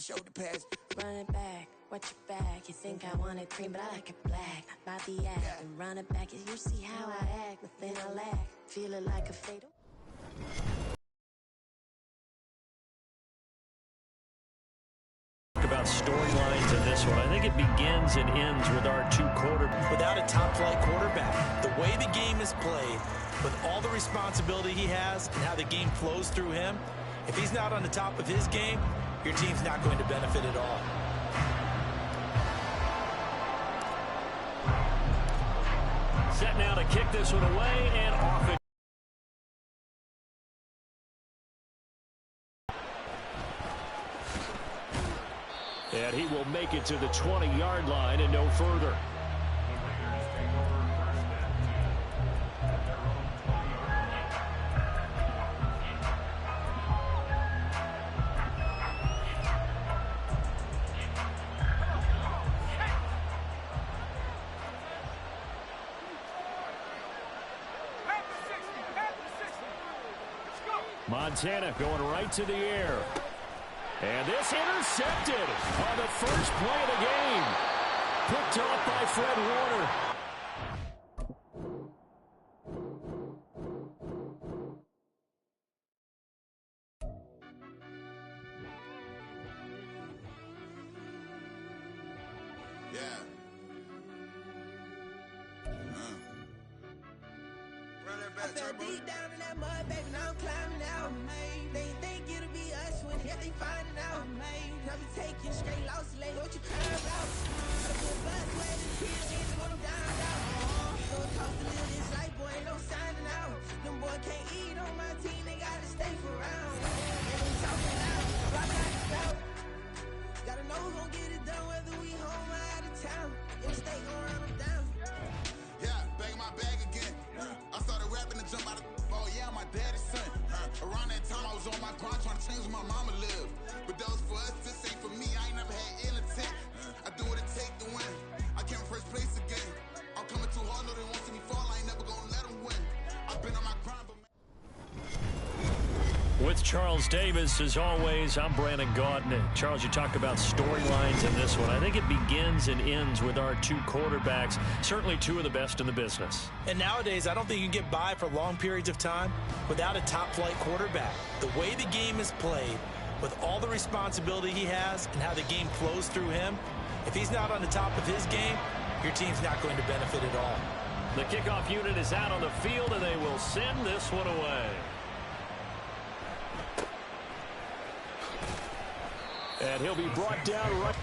shoulder pads. Run it back, watch your back. You think I want it cream, but I like it black. Not by the act, and run it back. You see how I act, nothing I lack. Feel it like a fatal. About storylines in this one. I think it begins and ends with our two quarterbacks. Without a top-flight quarterback, the way the game is played, with all the responsibility he has and how the game flows through him, if he's not on the top of his game, your team's not going to benefit at all. Set now to kick this one away and off it. And he will make it to the 20-yard line and no further. Montana going right to the air. And this intercepted on the first play of the game. Picked off by Fred Warner. Yeah. Run that back, Turbo. Deep down in that mud, baby, now I'm climbing out. They think it'll be us when they finding out. I be taking straight loss, late, what you crying about? I put buzz where the kids need to go down, down. So it cost to live this life, boy, ain't no signing out. Them boy can't eat on my team, they gotta stay for round. They been talking out, rock out the out. Gotta know who's gonna get it done, whether we home or out of town. In the state, gon' run them down. Yeah, bag my bag again. I started rapping to jump out of. Oh yeah, my daddy's son. Around that time I was on my grind trying to change where my mama lived. But that was for us, this ain't for me. I ain't never had ill intent. I do what it take to win. I came first place again. I'm coming too hard, no they won't see me fall. I ain't never gonna let them win. I've been on my grind, but With Charles Davis, as always, I'm Brandon Gaudin. Charles, you talk about storylines in this one. I think it begins and ends with our two quarterbacks, certainly two of the best in the business. And nowadays, I don't think you can get by for long periods of time without a top-flight quarterback. The way the game is played, with all the responsibility he has and how the game flows through him, if he's not on the top of his game, your team's not going to benefit at all. The kickoff unit is out on the field, and they will send this one away. And he'll be brought down right.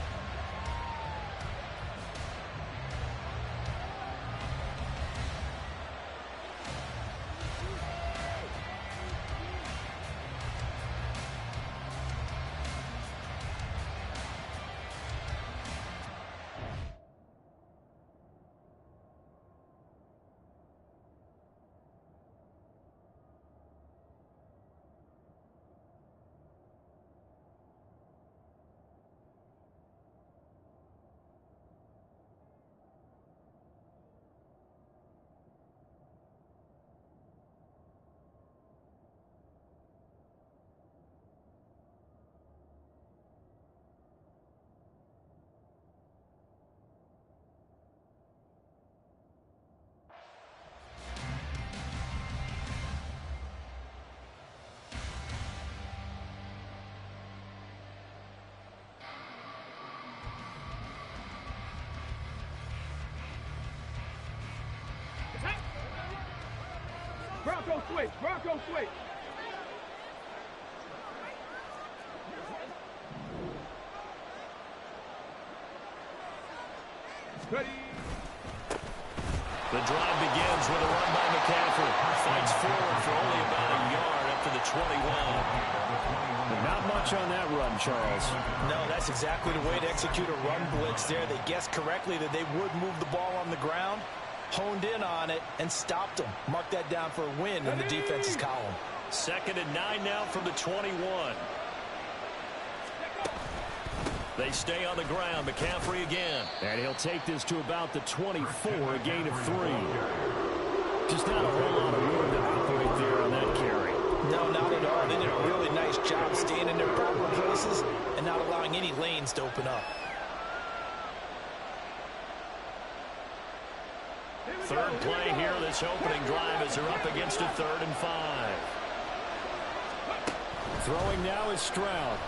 Bronco switch, Bronco switch. Ready. The drive begins with a run by McCaffrey. Fights forward for only about a yard up to the 21. But not much on that run, Charles. No, that's exactly the way to execute a run blitz there. They guessed correctly that they would move the ball on the ground, honed in on it, and stopped them. Mark that down for a win in the defense's column. 2nd and 9 now from the 21. They stay on the ground. McCaffrey again. And he'll take this to about the 24, a gain of 3. Just not a whole lot of room to operate there on that carry. No, not at all. They did a really nice job staying in their proper places and not allowing any lanes to open up. Third play here, this opening drive as they're up against a 3rd and 5. Throwing now is Stroud.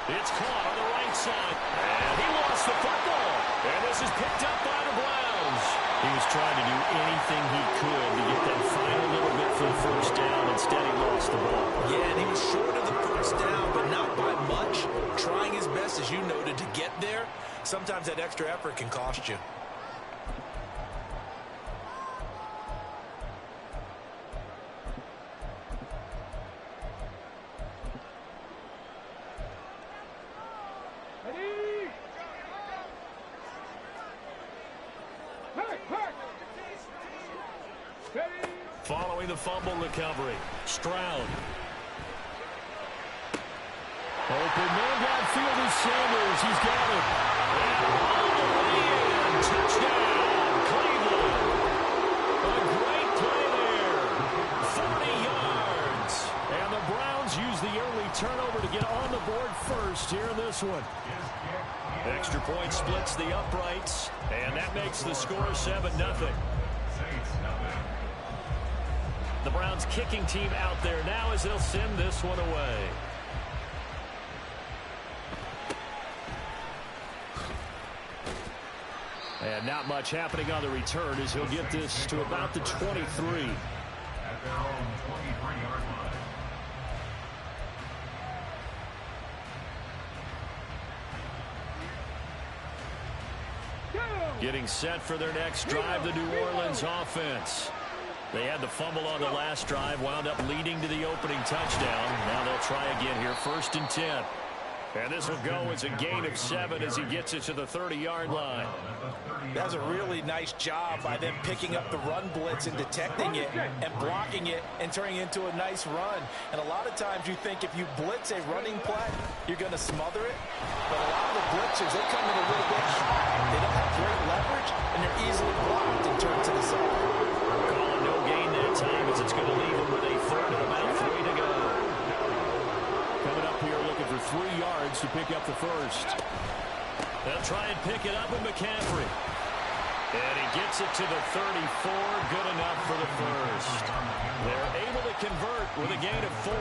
It's caught on the right side. And he lost the football. And this is picked up by the Browns. He was trying to do anything he could to get that final little bit for the first down. Instead, he lost the ball. Yeah, and he was short of the first down, but not by much. Trying his best, as you noted, to get there. Sometimes that extra effort can cost you. Following the fumble recovery, Stroud. Open man downfield is Sanders. He's got it. And all the way in. Touchdown, Cleveland. A great play there. 40 yards. And the Browns use the early turnover to get on the board first here in this one. Extra point splits the uprights, and that makes the score 7-0. The Browns kicking team out there now as they'll send this one away. And not much happening on the return as he'll get this to about the 23. At their own 23-yard line. Getting set for their next drive, the New Orleans offense. They had the fumble on the last drive, wound up leading to the opening touchdown. Now they'll try again here, 1st and 10. And this will go as a gain of 7 as he gets it to the 30-yard line. That's a really nice job by them picking up the run blitz and detecting it and blocking it and turning it into a nice run. And a lot of times you think if you blitz a running play, you're going to smother it. But a lot of the blitzers, they come in a little bit high. They don't have great leverage, and they're easily blocked and turned to the side. Calling no gain that time as it's going to leave him with a 3rd and about 3 to go. Coming up here looking for 3 yards to pick up the first. They'll try and pick it up with McCaffrey. And he gets it to the 34. Good enough for the first. They're able to convert with a gain of 4.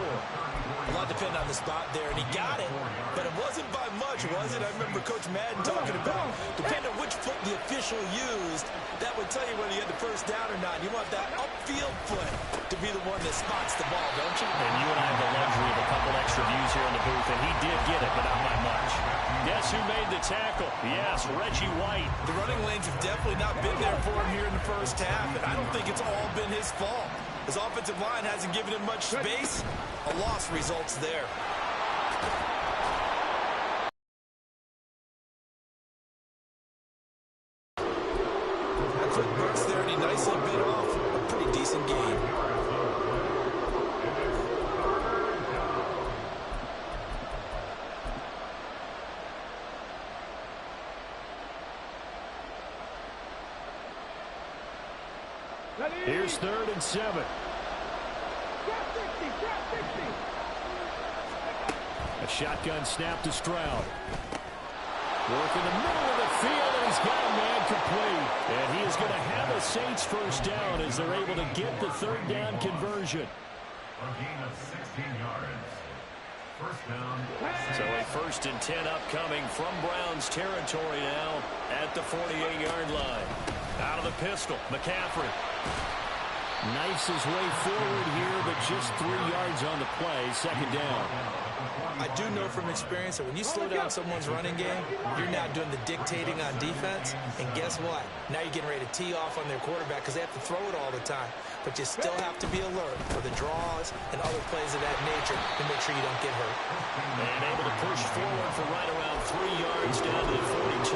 A lot depended on the spot there, and he got it, but it wasn't by much, was it? I remember Coach Madden talking about, depending on which foot the official used, that would tell you whether you had the first down or not. You want that upfield foot to be the one that spots the ball, don't you? And you and I have the luxury of a couple extra views here in the booth, and he did get it, but not by much. Guess who made the tackle? Yes, Reggie White. The running lanes have definitely not been there for him here in the first half, and I don't think it's all been his fault. His offensive line hasn't given him much space. A loss results there. A quick burst there, and he nicely bit off a pretty decent gain. Here's 3rd and 7. A shotgun snap to Stroud. Work in the middle of the field, and he's got a man complete. And he is going to have a Saints first down as they're able to get the 3rd down conversion. A gain of 16 yards. First down. So a 1st and 10 upcoming from Browns territory now at the 48-yard line. Out of the pistol, McCaffrey. Knifes his way forward here, but just 3 yards on the play, 2nd down. I do know from experience that when you slow down someone's running game, you're now doing the dictating on defense. And guess what? Now you're getting ready to tee off on their quarterback because they have to throw it all the time. But you still have to be alert for the draws and other plays of that nature to make sure you don't get hurt. And able to push forward for right around 3 yards down to the 42.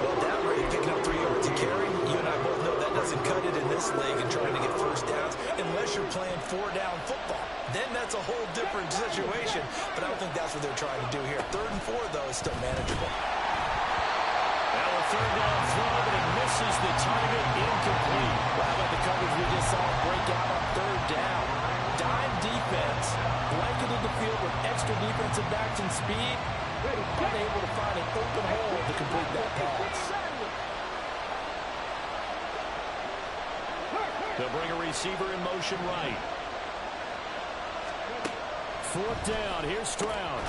Well, down rate, picking up 3 yards a carry, you and I both know that doesn't cut it in this league and trying to get first downs unless you're playing 4-down football. Then that's a whole different situation, but I don't think that's what they're trying to do here. 3rd and 4, though, is still manageable. Now a 3rd down throw, but it misses the target, incomplete. Wow, about the coverage we just saw break out on 3rd down. Dime defense blanketed the field with extra defensive backs and speed, unable to find an open hole to complete that pass. They'll bring a receiver in motion right. Fourth down. Here's Stroud.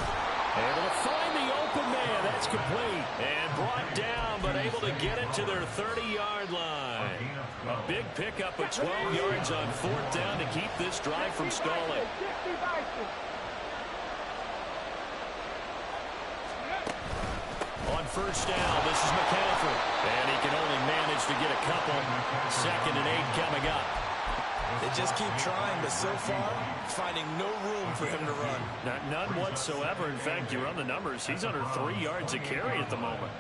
Able to find the open man. That's complete. And brought down, but able to get it to their 30-yard line. A big pickup of 12 yards on fourth down to keep this drive from stalling. On first down, this is McCaffrey. And he can only manage to get a couple. 2nd and 8 coming up. They just keep trying, but so far, finding no room for him to run. None whatsoever. In fact, you run the numbers. He's under 3 yards a carry at the moment.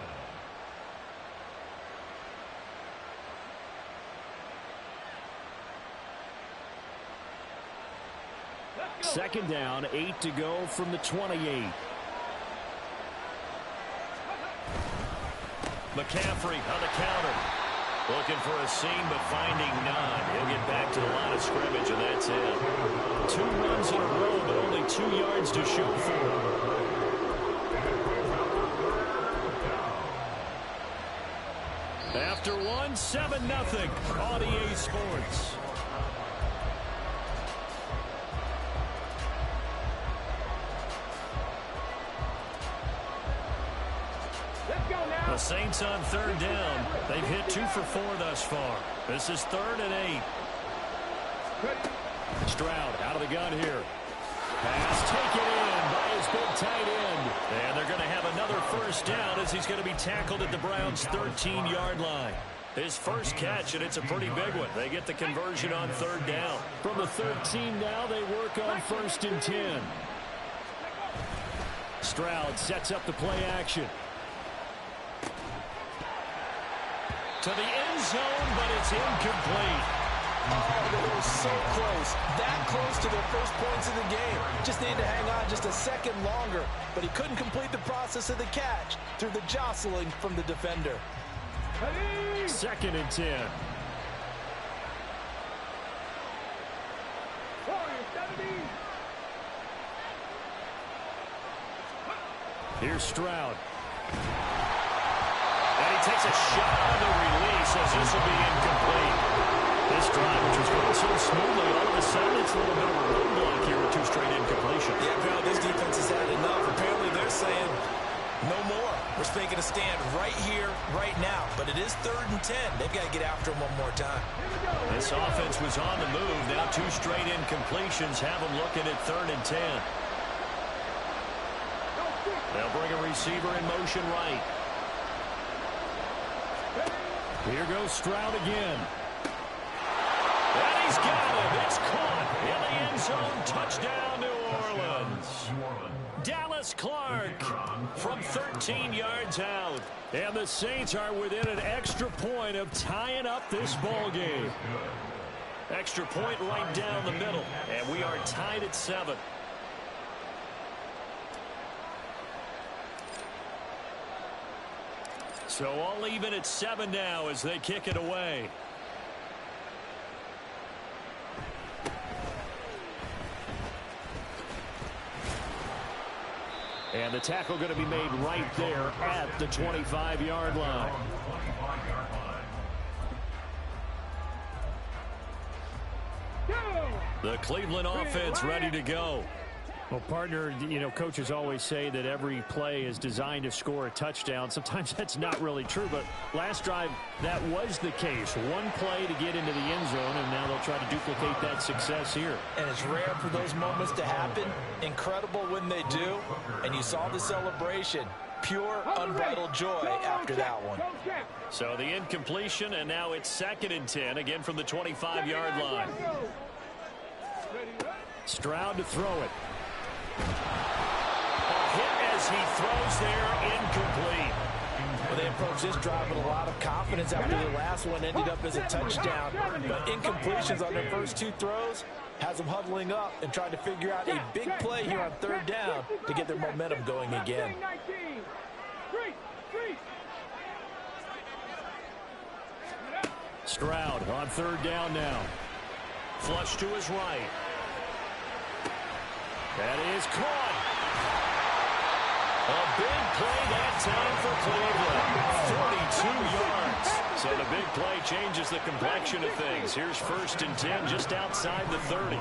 Second down, 8 to go from the 28. McCaffrey on the counter. Looking for a seam, but finding none. He'll get back to the line of scrimmage, and that's it. 2 runs in a row, but only 2 yards to show for. After one, 7-0 on EA Sports. The Saints on third down. They've hit 2 for 4 thus far. This is 3rd and 8. Stroud out of the gun here. Pass taken in by his big tight end. And they're going to have another first down as he's going to be tackled at the Browns' 13-yard line. His first catch, and it's a pretty big one. They get the conversion on third down. From the 13 now, they work on 1st and 10. Stroud sets up the play action. To the end zone, but it's incomplete. Oh, they were so close. That close to their first points of the game. Just needed to hang on just a second longer, but he couldn't complete the process of the catch through the jostling from the defender. 2nd and 10. Here's Stroud. And he takes a shot on the release as this will be incomplete. This drive, which was going so smoothly, all of a sudden it's a little bit of a roadblock here with 2 straight incompletions. Yeah, pal, this defense has had enough. Apparently they're saying no more. We're making a stand right here, right now. But it is 3rd and 10. They've got to get after him one more time. This offense was on the move. Now 2 straight incompletions have them looking at 3rd and 10. They'll bring a receiver in motion right. Here goes Stroud again. And he's got him. It's caught in the end zone. Touchdown, New Orleans. Dallas Clark from 13 yards out. And the Saints are within an extra point of tying up this ball game. Extra point right down the middle. And we are tied at 7. So all even at 7 now as they kick it away. And the tackle going to be made right there at the 25-yard line. The Cleveland offense ready to go. Well, partner, you know, coaches always say that every play is designed to score a touchdown. Sometimes that's not really true, but last drive, that was the case. One play to get into the end zone, and now they'll try to duplicate that success here. And it's rare for those moments to happen. Incredible when they do. And you saw the celebration. Pure, unbridled joy after that one. So the incompletion, and now it's 2nd and 10, again from the 25-yard line. Stroud to throw it. A hit as he throws there, incomplete. Well, they approached this drive with a lot of confidence after the last one ended up as a touchdown. But incompletions on their first 2 throws has them huddling up and trying to figure out a big play here on 3rd down to get their momentum going again. Stroud on 3rd down now. Flush to his right. That is caught. A big play that time for Cleveland. 42 yards. So the big play changes the complexion of things. Here's 1st and 10 just outside the 30.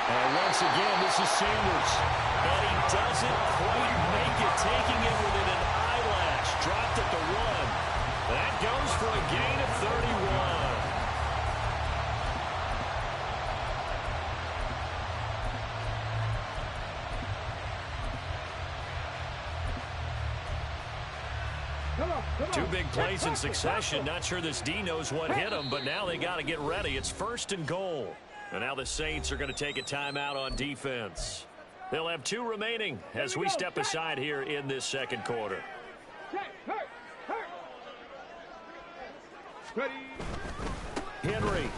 And once again, this is Sanders. And he doesn't quite make it, taking it within an eyelash. Dropped at the 1. That goes for a gain of 31. Two big plays in succession. Not sure this D knows what hit him, but now they got to get ready. It's 1st and goal. And now the Saints are going to take a timeout on defense. They'll have 2 remaining as we step aside here in this 2nd quarter. Henry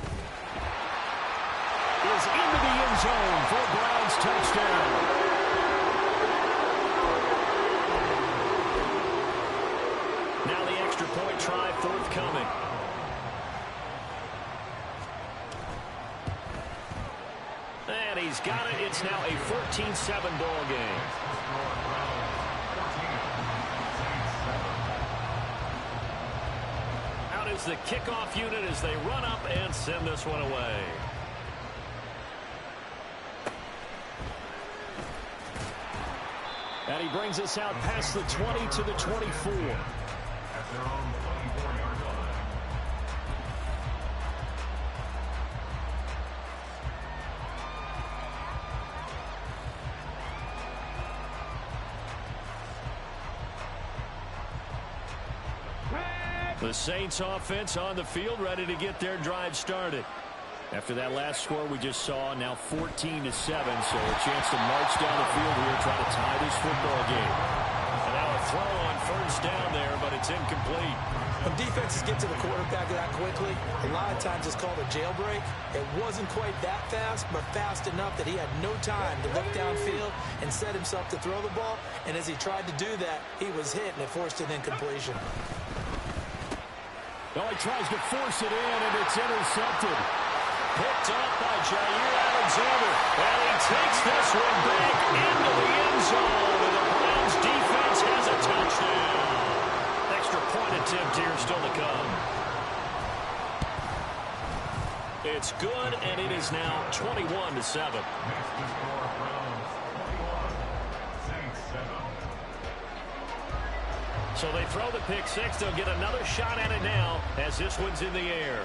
is into the end zone for a Browns touchdown. Now the extra point try forthcoming. And he's got it. It's now a 14-7 ball game. Out is the kickoff unit as they run up and send this one away. And he brings us out past the 20 to the 24. At their own 24-yard line. The Saints offense on the field, ready to get their drive started. After that last score we just saw, now 14-7, so a chance to march down the field here, try to tie this football game. And now a throw on 1st down there, but it's incomplete. When defenses get to the quarterback that quickly, a lot of times it's called a jailbreak. It wasn't quite that fast, but fast enough that he had no time to look downfield and set himself to throw the ball. And as he tried to do that, he was hit, and it forced an incompletion. Oh, he tries to force it in, and it's intercepted. Picked up by Jair Alexander. And he takes this one back into the end zone. And the Browns defense has a touchdown. Extra point attempt here still to come. It's good, and it is now 21-7. Next to score, Browns 21, Saints 7. So they throw the pick 6. They'll get another shot at it now as this one's in the air.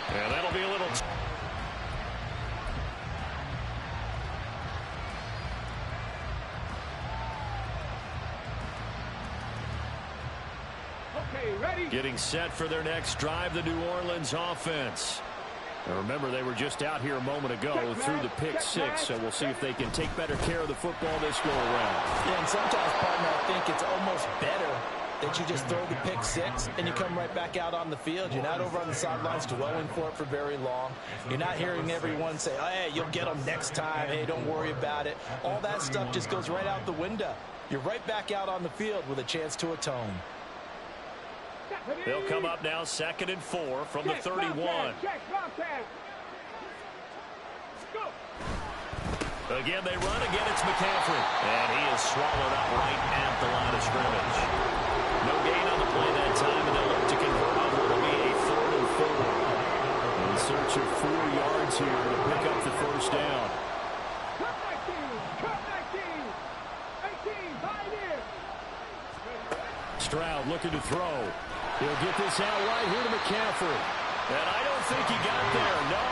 And that'll be a little... Okay, ready? Getting set for their next drive, the New Orleans offense. Now remember, they were just out here a moment ago through the pick 6, so we'll see if they can take better care of the football this go around. Yeah, and sometimes, partner, I think it's almost better that you just throw the pick 6 and you come right back out on the field. You're not over on the sidelines dwelling for it for very long. You're not hearing everyone say, oh, hey, you'll get them next time. Hey, don't worry about it. All that stuff just goes right out the window. You're right back out on the field with a chance to atone. They'll come up now 2nd and 4 from the 31. Again, they run. Again, it's McCaffrey. And he is swallowed up right at the line of scrimmage. No gain on the play that time, and they'll look to convert on what will be a 3rd and 4. In search of 4 yards here to pick up the 1st down. Stroud looking to throw. He'll get this out right here to McCaffrey. And I don't think he got there, no.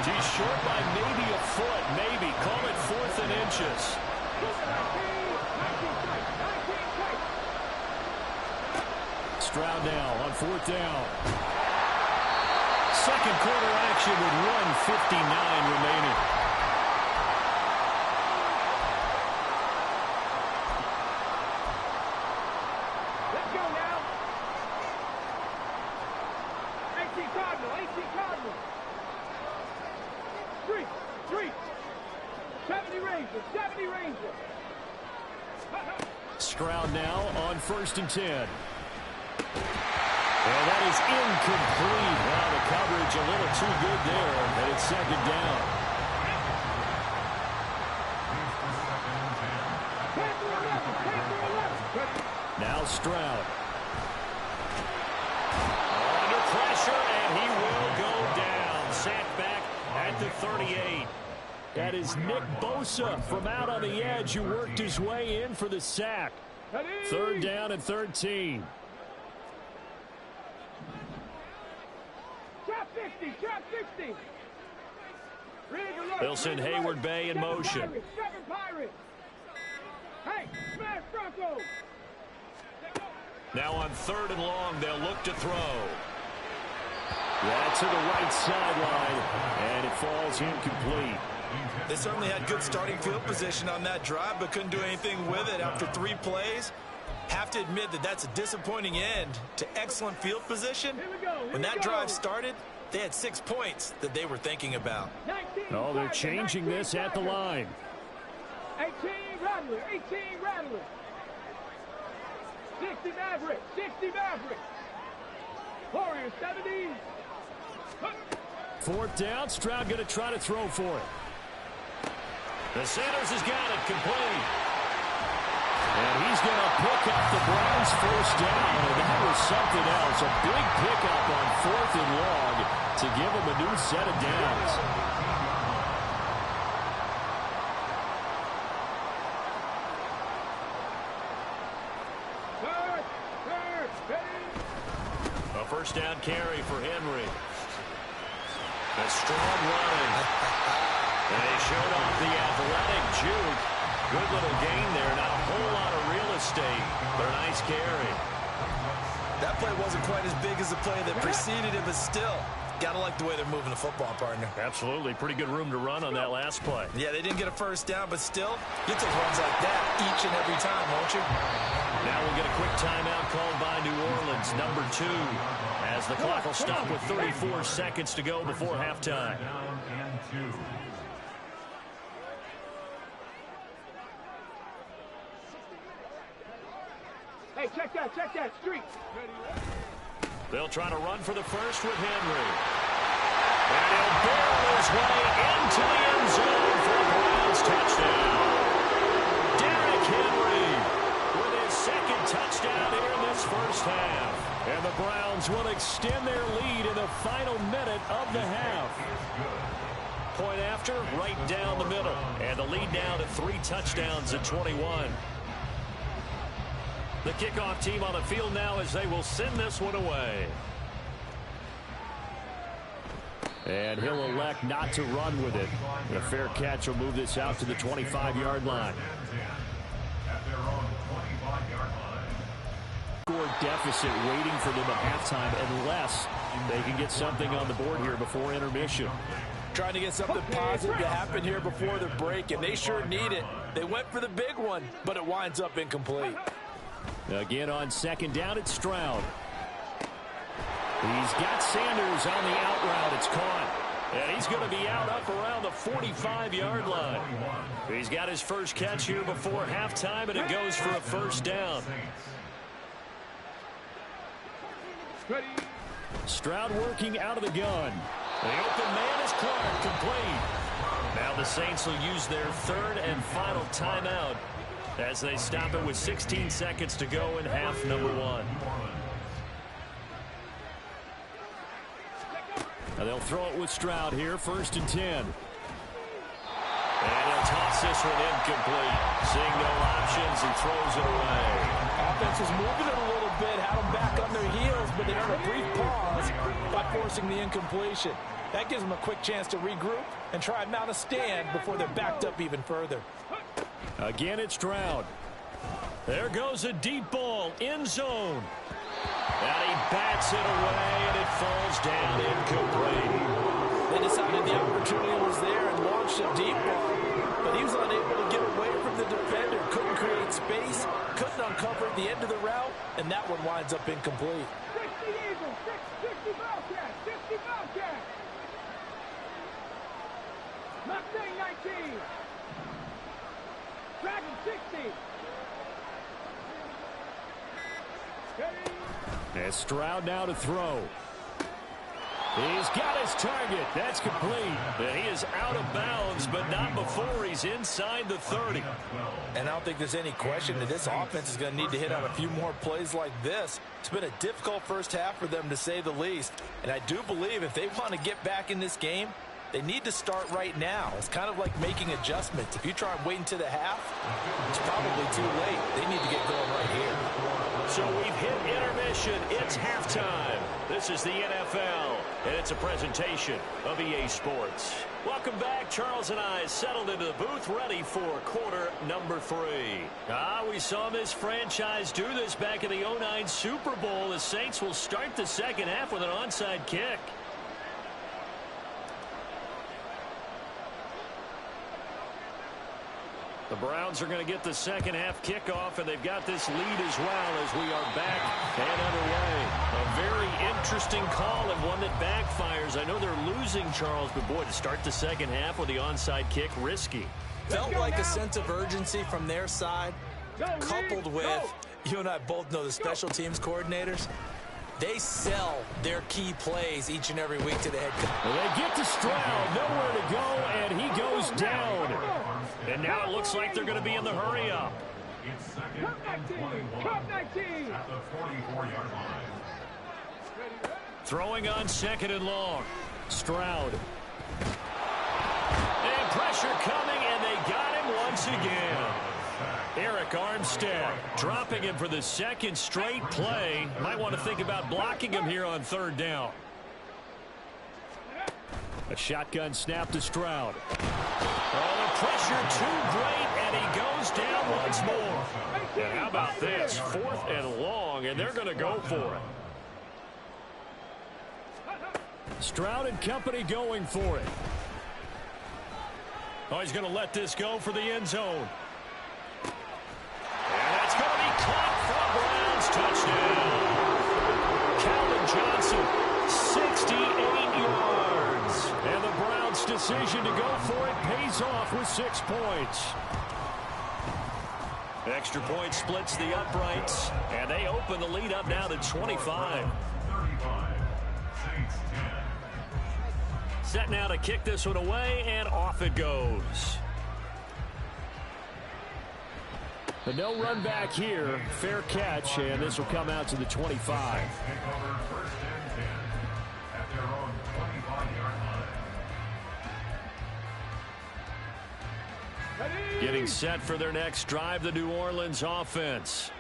He's short by maybe a foot, maybe. Call it 4th and inches. Stroud now on 4th down. 2nd quarter action with 1:59 remaining. Let's go now. AC Cardinal. 3. 70 Rangers. Stroud now on 1st and 10. And that is incomplete. Wow, the coverage a little too good there, and it's second down. Now Stroud. Under pressure, and he will go down. Sacked back at the 38. That is Nick Bosa from out on the edge who worked his way in for the sack. Third down and 13. Trap 50, trap 50. Wilson Hayward Bay in motion. Seven Pirates. Hey, smash Broncos. Now on third and long, they'll look to throw. Yeah, to the right sideline, and it falls incomplete. They certainly had good starting field position on that drive, but couldn't do anything with it after 3 plays. Have to admit that that's a disappointing end to excellent field position. When that drive started, they had 6 points that they were thinking about. Oh, they're changing this at the line. 18 Rattler, 18 Rattler. 60 Maverick, 60 Maverick. Warriors 70. Fourth down, Stroud going to try to throw for it. The Sanders has got it complete. And he's going to pick up the Browns' first down. And that was something else. A big pickup on fourth and long to give them a new set of downs. A first down carry for Henry. A strong running. And they showed off the athletic juke. Good little gain there. Not a whole lot of real estate, but a nice carry. That play wasn't quite as big as the play that preceded it, but still, got to like the way they're moving the football, partner. Absolutely. Pretty good room to run on that last play. Yeah, they didn't get a first down, but still, you take runs like that each and every time, won't you? Now we'll get a quick timeout called by New Orleans, number 2, as the clock will stop with 34 seconds to go before halftime. Hey, check that street. They'll try to run for the first with Henry. And he'll barrel his way into the end zone for a Browns touchdown. Derrick Henry with his second touchdown here in this first half. And the Browns will extend their lead in the final minute of the half. Point after, right down the middle. And the lead down to 3 touchdowns at 21. The kickoff team on the field now as they will send this one away. And he'll elect not to run with it. A fair catch will move this out to the 25-yard line. Score deficit waiting for them at halftime unless they can get something on the board here before intermission. Trying to get something positive to happen here before the break, and they sure need it. They went for the big one, but it winds up incomplete. Again on second down, it's Stroud. He's got Sanders on the out route. It's caught. And he's going to be out up around the 45-yard line. He's got his first catch here before halftime, and it goes for a first down. Stroud working out of the gun. The open man is Clark, complete. Now the Saints will use their third and final timeout as they stop it with 16 seconds to go in half number 1. Now they'll throw it with Stroud here, first and 10. And he'll toss this one incomplete. Seeing no options, he throws it away. Offense was moving it a little bit, had them back on their heels, but they earned a brief pause by forcing the incompletion. That gives them a quick chance to regroup and try and mount a stand before they're backed up even further. Again, it's Stroud. There goes a deep ball, end zone. And he bats it away, and it falls down incomplete. They decided the opportunity was there and launched a deep ball, but he was unable to get away from the defender, couldn't create space, couldn't uncover the end of the route, and that one winds up incomplete. 60 Eagles, 60 Bobcats, 60 Bobcats. Mustang 19. Dragon 60. And Stroud now to throw. He's got his target. That's complete. And he is out of bounds, but not before he's inside the 30. And I don't think there's any question that this offense is going to need to hit on a few more plays like this. It's been a difficult first half for them, to say the least. And I do believe if they want to get back in this game, they need to start right now. It's kind of like making adjustments. If you try and wait until the half, it's probably too late. They need to get going right here. So we've hit intermission. It's halftime. This is the NFL, and it's a presentation of EA Sports. Welcome back. Charles and I settled into the booth, ready for quarter number 3. We saw this franchise do this back in the 2009 Super Bowl. The Saints will start the second half with an onside kick. The Browns are going to get the second half kickoff, and they've got this lead as well as we are back and underway. A very interesting call and one that backfires. I know they're losing, Charles, but boy, to start the second half with the onside kick, risky. Felt like a sense of urgency from their side, coupled with, you and I both know the special teams coordinators. They sell their key plays each and every week to the head coach. Well, they get to Stroud, nowhere to go, and he goes down. And now it looks like they're going to be in the hurry-up. It's second and 21 at the 44-yard line. Throwing on second and long. Stroud. And pressure coming, and they got him once again. Eric Armstead dropping him for the second straight play. Might want to think about blocking him here on third down. A shotgun snap to Stroud. Oh, the pressure too great, and he goes down once more. And how about this? 4th and long, and they're going to go for it. Stroud and company going for it. Oh, he's going to let this go for the end zone. And that's going to be caught for a Browns touchdown. Calvin Johnson, 68 yards. And the Browns' decision to go for it pays off with 6 points. Extra point splits the uprights, and they open the lead up now to 25. Set now to kick this one away, and off it goes. But no run back here. Fair catch, and this will come out to the 25. Getting set for their next drive, the New Orleans offense.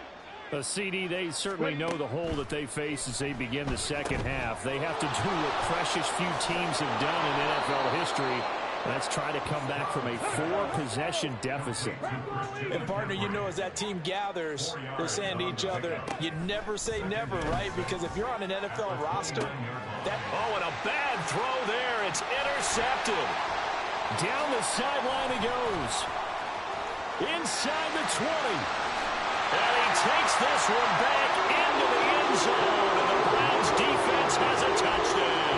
A CD, they certainly know the hole that they face as they begin the second half. They have to do what precious few teams have done in NFL history. Let's try to come back from a 4-possession deficit. And, partner, you know, as that team gathers, they're saying to each other, you never say never, right? Because if you're on an NFL roster, that... Oh, and a bad throw there. It's intercepted. Down the sideline he goes. Inside the 20. And he takes this one back into the end zone. And the Browns defense has a touchdown.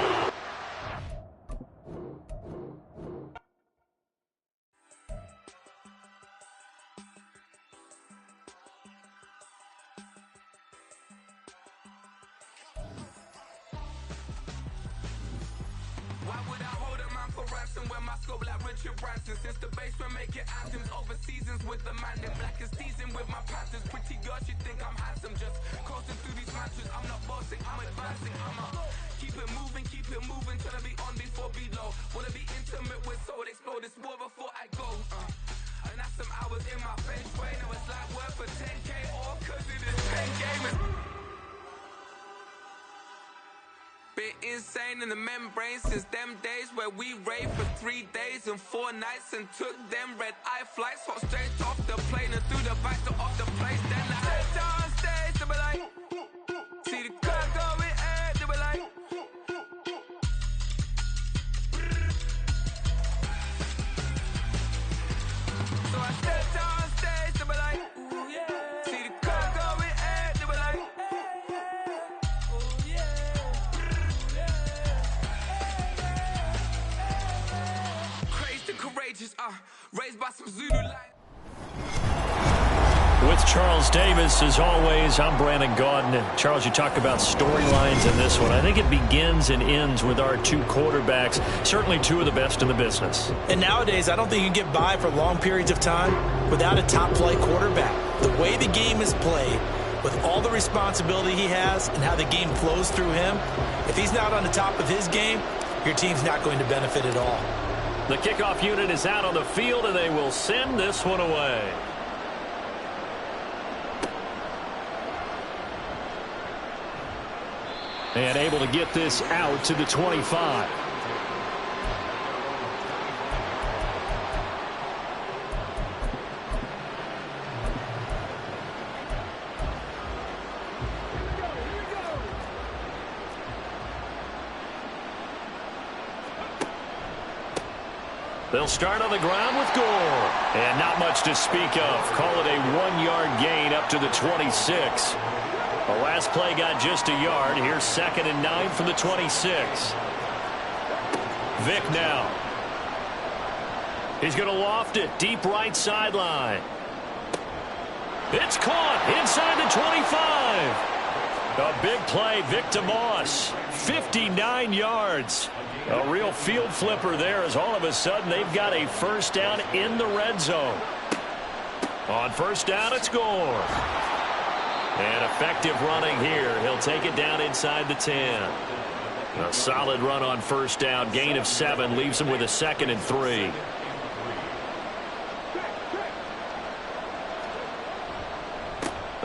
Why would I hold a man for ransom when my scope like Richard Branson? Since the basement making anthems over seasons with the man in black is seasoned with my patterns. Pretty girls, you think I'm handsome, just coasting through these matches. I'm not bossing, I'm advancing. I'ma keep it moving, trying to be on before below. Wanna be intimate with soul, explode this war before I go. And that's some hours in my feng shui. Now it's like work for 10K or cause it is 10 gamers. Been insane in the membrane since them days where we raved for 3 days and 4 nights and took them red eye flights, hot straight off the plane and through the back door of the place. Then I stepped on stage, they were like, see the crowd going ahead, they were like, so I stepped on stage, they were like, ooh yeah, see the crowd going ahead, they were like, ooh yeah. Courageous, raised by some Zulu light. With With Charles Davis, as always, I'm Brandon Gaudin. Charles, you talk about storylines in this one. I think it begins and ends with our two quarterbacks, certainly two of the best in the business. And nowadays, I don't think you can get by for long periods of time without a top-flight quarterback. The way the game is played, with all the responsibility he has and how the game flows through him, if he's not on the top of his game, your team's not going to benefit at all. The kickoff unit is out on the field, and they will send this one away. And able to get this out to the 25. They'll start on the ground with Gore. And not much to speak of. Call it a 1-yard gain up to the 26. The last play got just a yard. Here's 2nd and 9 from the 26. Vick now. He's going to loft it deep right sideline. It's caught inside the 25. A big play, Vic DeMoss. 59 yards. A real field flipper there, as all of a sudden they've got a first down in the red zone. On first down, it's Gore. And effective running here. He'll take it down inside the 10. A solid run on first down. Gain of 7 leaves him with a 2nd and 3.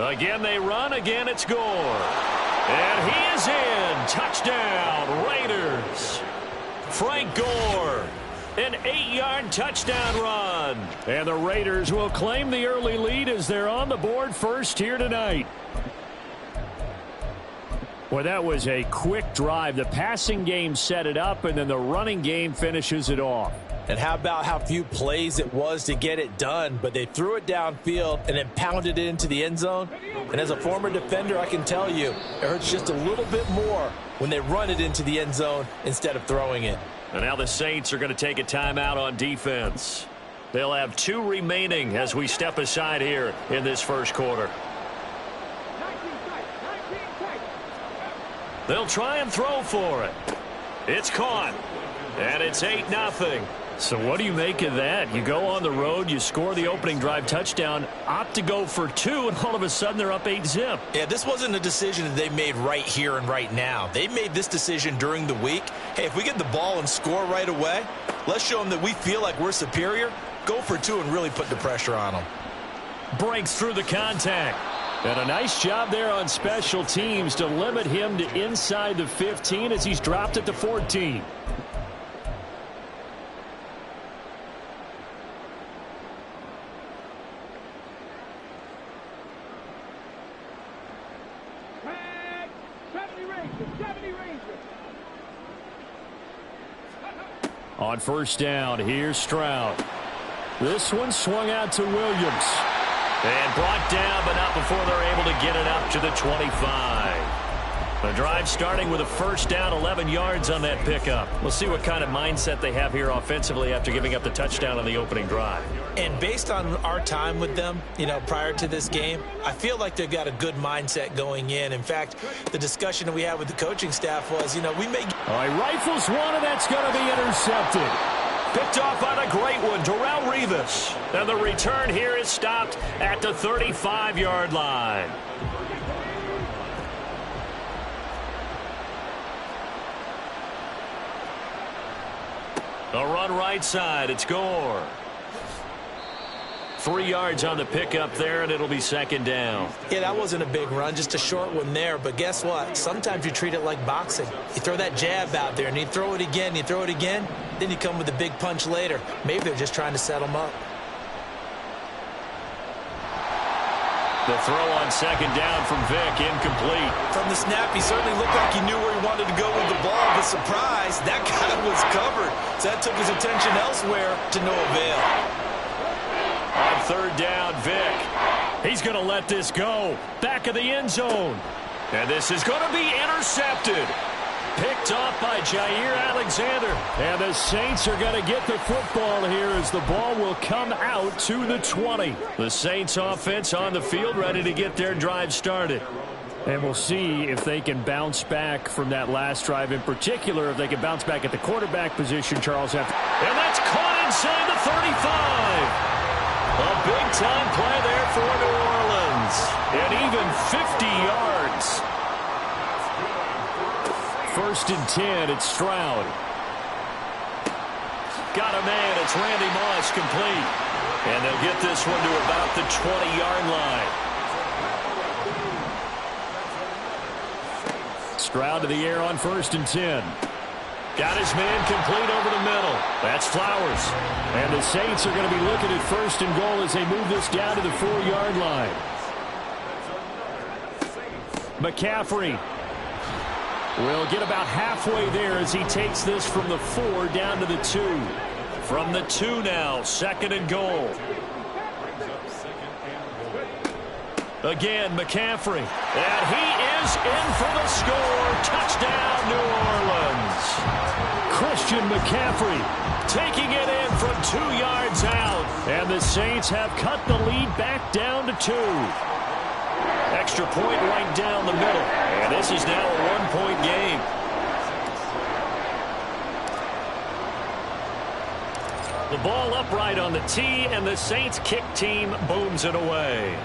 Again they run. Again it's Gore. And he is in. Touchdown, Raiders. Frank Gore. An 8-yard touchdown run. And the Raiders will claim the early lead as they're on the board first here tonight. Well, that was a quick drive. The passing game set it up, and then the running game finishes it off. And how about how few plays it was to get it done, but they threw it downfield and then pounded it into the end zone. And as a former defender, I can tell you, it hurts just a little bit more when they run it into the end zone instead of throwing it. And now the Saints are going to take a timeout on defense. They'll have 2 remaining as we step aside here in this first quarter. They'll try and throw for it. It's caught. And it's 8-0. So what do you make of that? You go on the road, you score the opening drive touchdown, opt to go for 2, and all of a sudden they're up 8-zip. Yeah, this wasn't a decision that they made right here and right now. They made this decision during the week. Hey, if we get the ball and score right away, let's show them that we feel like we're superior. Go for 2 and really put the pressure on them. Breaks through the contact. And a nice job there on special teams to limit him to inside the 15 as he's dropped at the 14. On first down, here's Stroud. This one swung out to Williams. And brought down, but not before they're able to get it up to the 25. The drive starting with a first down, 11 yards on that pickup. We'll see what kind of mindset they have here offensively after giving up the touchdown on the opening drive. And based on our time with them, prior to this game, I feel like they've got a good mindset going in. In fact, the discussion that we had with the coaching staff was, we may... All right, rifles one, and that's going to be intercepted. Picked off on a great one, Darrelle Revis. And the return here is stopped at the 35-yard line. A run right side, it's Gore. 3 yards on the pickup there, and it'll be 2nd down. Yeah, that wasn't a big run, just a short one there. But guess what? Sometimes you treat it like boxing. You throw that jab out there, and you throw it again, then you come with a big punch later. Maybe they're just trying to set them up. The throw on 2nd down from Vick, incomplete. From the snap, he certainly looked like he knew where he wanted to go with the ball, but surprise, that guy was covered. So that took his attention elsewhere to no avail. On 3rd down, Vick. He's going to let this go. Back of the end zone. And this is going to be intercepted. Picked off by Jair Alexander. And the Saints are going to get the football here as the ball will come out to the 20. The Saints offense on the field ready to get their drive started. And we'll see if they can bounce back from that last drive, in particular, if they can bounce back at the quarterback position, Charles. And that's caught inside the 35. A big-time play there for New Orleans. And even 50 yards. First and 10, it's Stroud. Got a man, it's Randy Moss, complete. And they'll get this one to about the 20-yard line. Stroud to the air on first and 10. Got his man complete over the middle. That's Flowers. And the Saints are going to be looking at first and goal as they move this down to the 4-yard line. McCaffrey will get about halfway there as he takes this from the 4 down to the 2. From the 2 now, second and goal. Again, McCaffrey. And he is in for the score. Touchdown, New Orleans. Christian McCaffrey taking it in from 2 yards out. And the Saints have cut the lead back down to 2. Extra point right down the middle. And this is now a 1-point game. The ball upright on the tee, and the Saints kick team booms it away.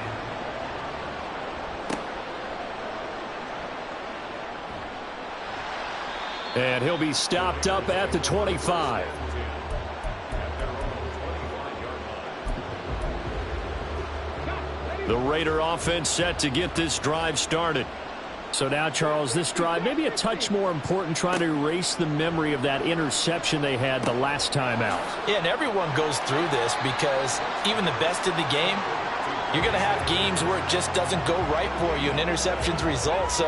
And he'll be stopped up at the 25. The Raider offense set to get this drive started. So now, Charles, this drive maybe a touch more important, trying to erase the memory of that interception they had the last time out. Yeah, and everyone goes through this because even the best in the game, you're going to have games where it just doesn't go right for you, and interceptions result. So,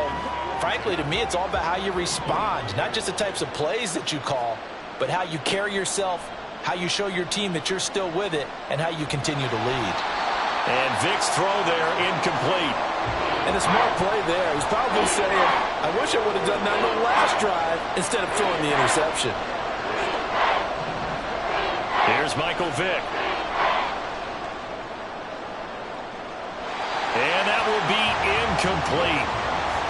frankly, to me, it's all about how you respond, not just the types of plays that you call, but how you carry yourself, how you show your team that you're still with it, and how you continue to lead. And Vic's throw there incomplete. And a smart play there. He's probably saying, I wish I would have done that on the last drive instead of throwing the interception. Here's Michael Vick. And that will be incomplete.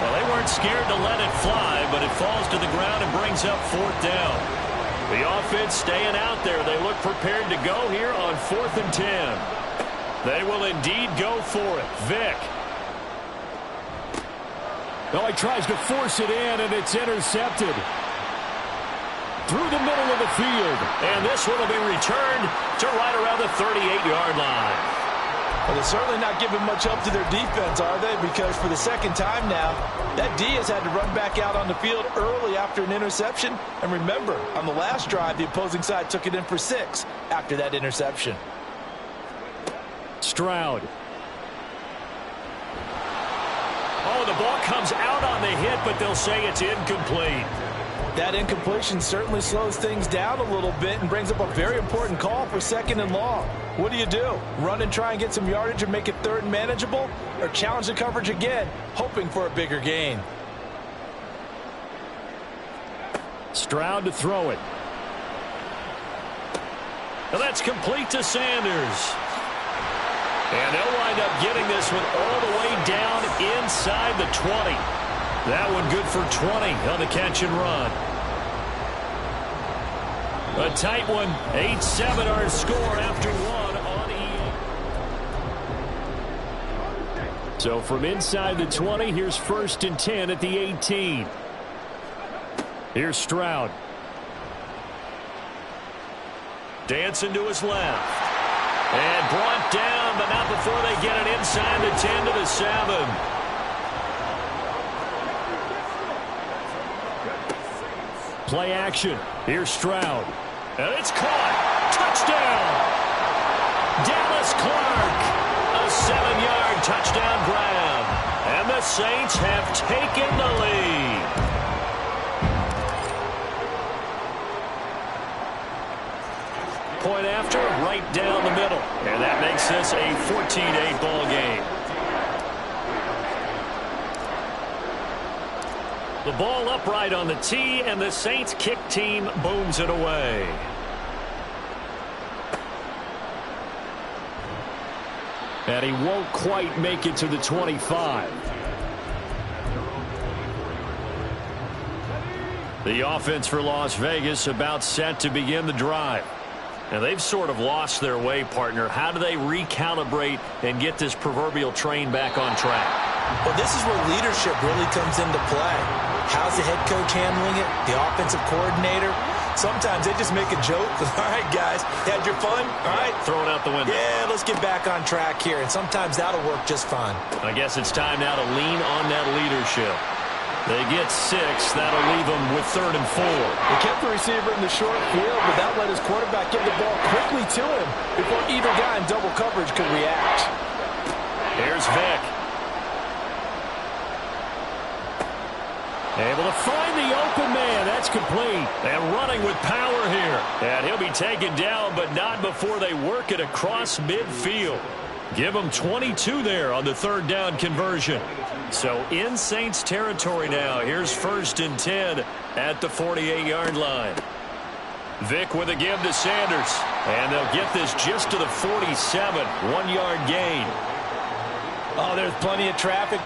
Well, they weren't scared to let it fly, but it falls to the ground and brings up 4th down. The offense staying out there. They look prepared to go here on 4th and 10. They will indeed go for it. Vick. Oh, he tries to force it in, and it's intercepted. Through the middle of the field. And this one will be returned to right around the 38-yard line. Well, they're certainly not giving much help to their defense, are they? Because for the second time now, that D has had to run back out on the field early after an interception. And remember, on the last drive, the opposing side took it in for 6 after that interception. Stroud. Oh, the ball comes out on the hit, but they'll say it's incomplete. That incompletion certainly slows things down a little bit and brings up a very important call for 2nd and long. What do you do? Run and try and get some yardage and make it 3rd and manageable? Or challenge the coverage again, hoping for a bigger gain? Stroud to throw it. Well, that's complete to Sanders. And they'll wind up getting this one all the way down inside the 20. That one good for 20 on the catch and run. A tight one. 8-7 our score after 1 on EA. So from inside the 20, here's 1st and 10 at the 18. Here's Stroud. Dancing to his left. And brought down, but not before they get it inside the 10 to the 7. Play action. Here's Stroud. And it's caught. Touchdown. Dallas Clark. A 7-yard touchdown grab. And the Saints have taken the lead. Point after, right down the middle. And that makes this a 14-8 ball game. The ball upright on the tee, and the Saints kick team booms it away. And he won't quite make it to the 25. The offense for Las Vegas about set to begin the drive. And they've sort of lost their way, partner. How do they recalibrate and get this proverbial train back on track? Well, this is where leadership really comes into play. How's the head coach handling it? The offensive coordinator? Sometimes they just make a joke. All right, guys, had your fun? All right. Throw it out the window. Yeah, let's get back on track here. And sometimes that'll work just fine. I guess it's time now to lean on that leadership. They get 6. That'll leave them with 3rd and 4. He kept the receiver in the short field, but that let his quarterback get the ball quickly to him before either guy in double coverage could react. Here's Vick. Able to find the open man. That's complete. And running with power here. And he'll be taken down, but not before they work it across midfield. Give them 22 there on the 3rd down conversion. So in Saints territory now. Here's 1st and 10 at the 48-yard line. Vick with a give to Sanders. And they'll get this just to the 47. 1-yard gain. Oh, there's plenty of traffic.